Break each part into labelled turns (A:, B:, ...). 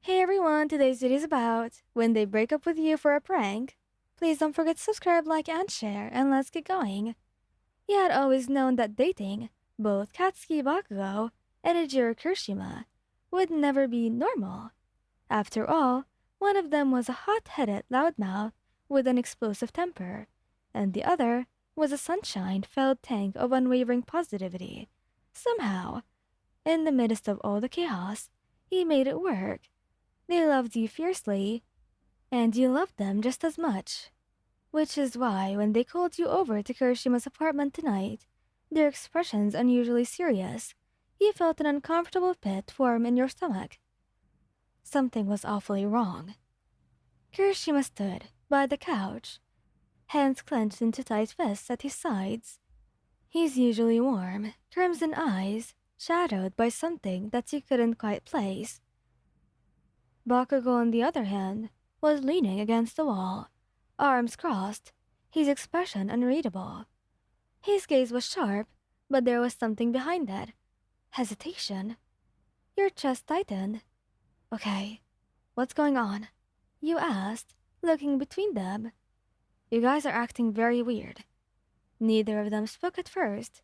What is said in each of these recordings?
A: Hey everyone, today's video is about when they break up with you for a prank. Please don't forget to subscribe, like, and share, and let's get going. He had always known that dating both Katsuki Bakugo and Ejiro Kirishima would never be normal. After all, one of them was a hot-headed loudmouth with an explosive temper, and the other was a sunshine-filled tank of unwavering positivity. Somehow, in the midst of all the chaos, he made it work. They loved you fiercely, and you loved them just as much. Which is why, when they called you over to Kirishima's apartment tonight, their expressions unusually serious, you felt an uncomfortable pit form in your stomach. Something was awfully wrong. Kirishima stood by the couch, hands clenched into tight fists at his sides. His usually warm, crimson eyes shadowed by something that he couldn't quite place. Bakugo, on the other hand, was leaning against the wall, arms crossed, his expression unreadable. His gaze was sharp, but there was something behind that. Hesitation. Your chest tightened. Okay, what's going on? You asked, looking between them. You guys are acting very weird. Neither of them spoke at first.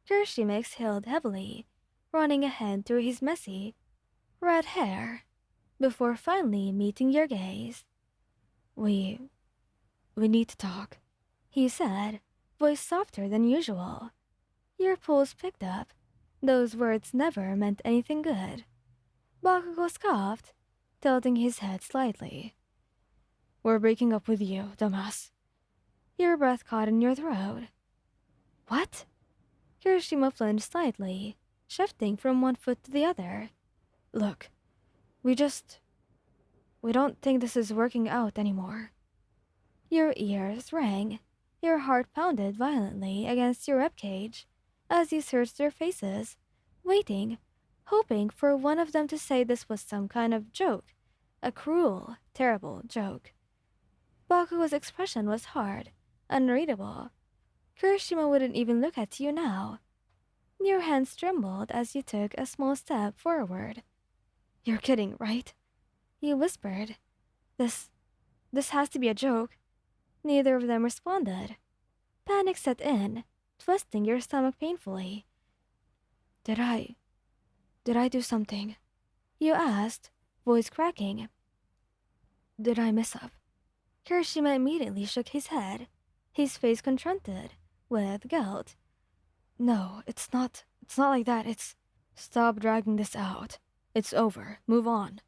A: Kirishima exhaled heavily, running a hand through his messy, red hair, before finally meeting your gaze. We need to talk, he said, voice softer than usual. Your pulse picked up. Those words never meant anything good. Bakugo scoffed, tilting his head slightly. We're breaking up with you, dumbass. Your breath caught in your throat. What? Kirishima flinched slightly, shifting from one foot to the other. Look, we don't think this is working out anymore. Your ears rang. Your heart pounded violently against your ribcage as you searched their faces, waiting, hoping for one of them to say this was some kind of joke, a cruel, terrible joke. Bakugo's expression was hard, unreadable. Kirishima wouldn't even look at you now. Your hands trembled as you took a small step forward. You're kidding, right? You whispered. This has to be a joke. Neither of them responded. Panic set in, twisting your stomach painfully. Did I do something? You asked, voice cracking. Did I mess up? Kirishima immediately shook his head, his face confronted with guilt. No, it's not like that, it's... Stop dragging this out. It's over, move on.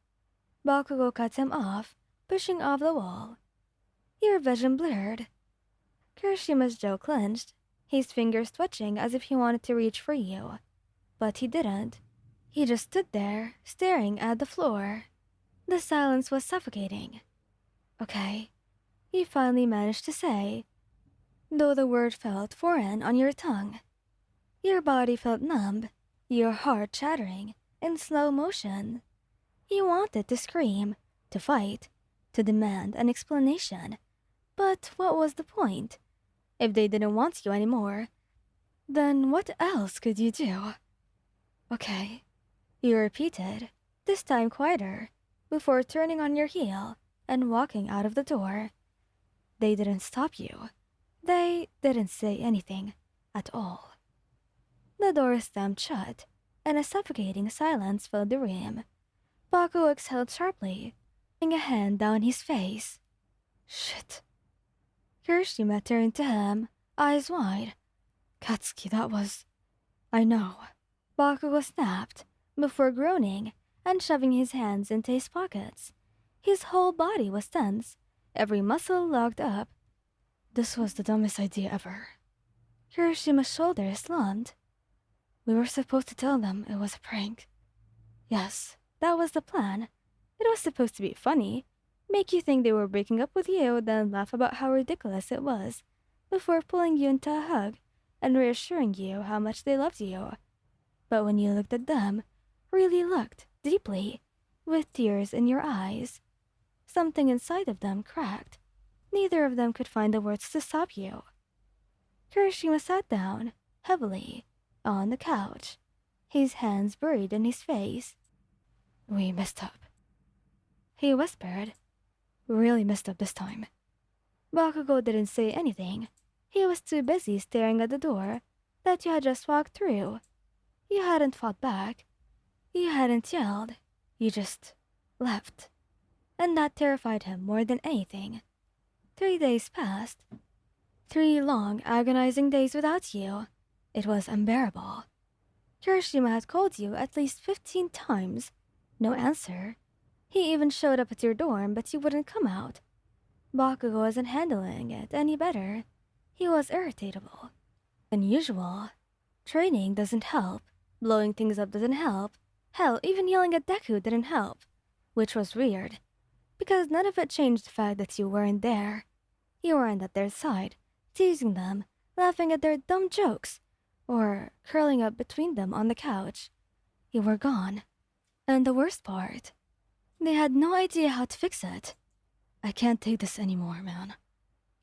A: Bakugo cut him off, pushing off the wall. Your vision blurred. Kirishima's jaw clenched, his fingers twitching as if he wanted to reach for you. But he didn't. He just stood there, staring at the floor. The silence was suffocating. Okay, he finally managed to say, though the word felt foreign on your tongue. Your body felt numb, your heart chattering in slow motion. You wanted to scream, to fight, to demand an explanation. But what was the point? If they didn't want you anymore, then what else could you do? Okay, you repeated, this time quieter, before turning on your heel and walking out of the door. They didn't stop you. They didn't say anything at all. The door slammed shut, and a suffocating silence filled the room. Baku exhaled sharply, laying a hand down his face. Shit. Kirishima turned to him, eyes wide. Katsuki, that was... I know. Bakugo snapped, before groaning and shoving his hands into his pockets. His whole body was tense, every muscle locked up. This was the dumbest idea ever. Kirishima's shoulders slumped. We were supposed to tell them it was a prank. Yes, that was the plan. It was supposed to be funny, make you think they were breaking up with you, then laugh about how ridiculous it was, before pulling you into a hug and reassuring you how much they loved you. But when you looked at them, really looked deeply, with tears in your eyes, something inside of them cracked. Neither of them could find the words to stop you. Kirishima sat down, heavily, on the couch, his hands buried in his face. We messed up. he whispered. "We really messed up this time." Bakugo didn't say anything. He was too busy staring at the door that you had just walked through. You hadn't fought back. You hadn't yelled. You just left. And that terrified him more than anything. 3 days passed. 3 long, agonizing days without you. It was unbearable. Kirishima had called you at least 15 times. No answer. He even showed up at your dorm, but you wouldn't come out. Bakugo wasn't handling it any better. He was irritable. Than usual. Training doesn't help. Blowing things up doesn't help. Hell, even yelling at Deku didn't help. Which was weird. Because none of it changed the fact that you weren't there. You weren't at their side, teasing them, laughing at their dumb jokes, or curling up between them on the couch. You were gone. And the worst part, they had no idea how to fix it. "I can't take this anymore, man."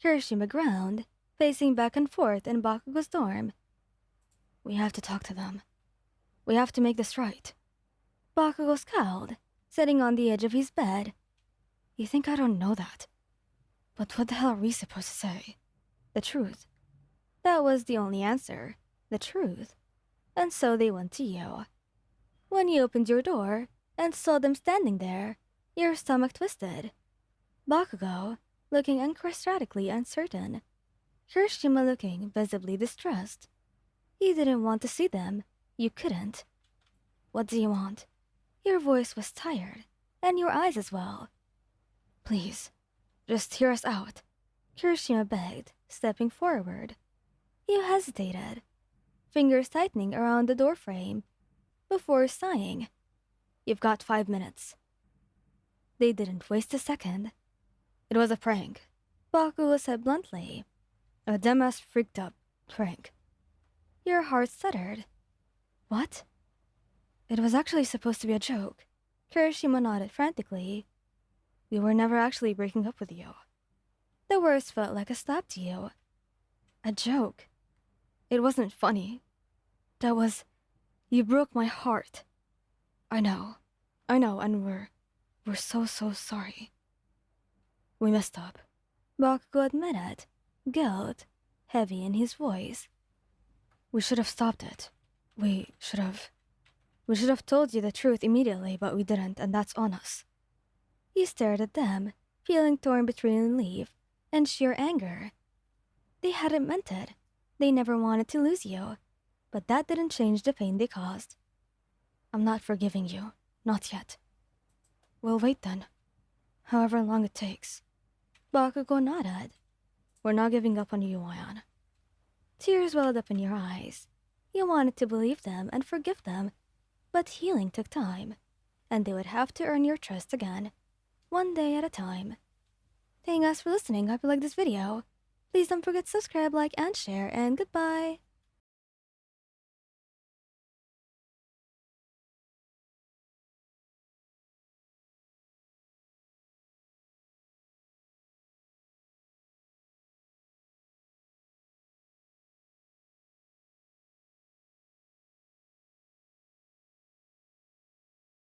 A: Kirishima groaned, pacing back and forth in Bakugo's dorm. "We have to talk to them. We have to make this right." Bakugo scowled, sitting on the edge of his bed. "You think I don't know that? But what the hell are we supposed to say? The truth." That was the only answer. The truth. And so they went to you. When you opened your door and saw them standing there, your stomach twisted. Bakugo, looking unchristatically uncertain. Kirishima looking visibly distressed. You didn't want to see them. You couldn't. "What do you want?" Your voice was tired, and your eyes as well. "Please, just hear us out," Kirishima begged, stepping forward. You hesitated, fingers tightening around the doorframe, before sighing. "You've got 5 minutes." They didn't waste a second. "It was a prank," Bakugo said bluntly. "A dumbass freaked up prank." Your heart stuttered. "What?" "It was actually supposed to be a joke." Kirishima nodded frantically. "We were never actually breaking up with you." The words felt like a slap to you. "A joke. It wasn't funny. That was... You broke my heart." I know, and we're so sorry." "We messed up." Bakugo admitted, guilt heavy in his voice. "We should have stopped it. We should have told you the truth immediately, but we didn't, and that's on us." You stared at them, feeling torn between relief and sheer anger. They hadn't meant it. They never wanted to lose you, but that didn't change the pain they caused. "I'm not forgiving you. Not yet." "We'll wait then. However long it takes." Bakugo nodded. "We're not giving up on you, Ayan." Tears welled up in your eyes. You wanted to believe them and forgive them, but healing took time, and they would have to earn your trust again, one day at a time. Thank you guys for listening. Hope you liked this video. Please don't forget to subscribe, like, and share, and goodbye!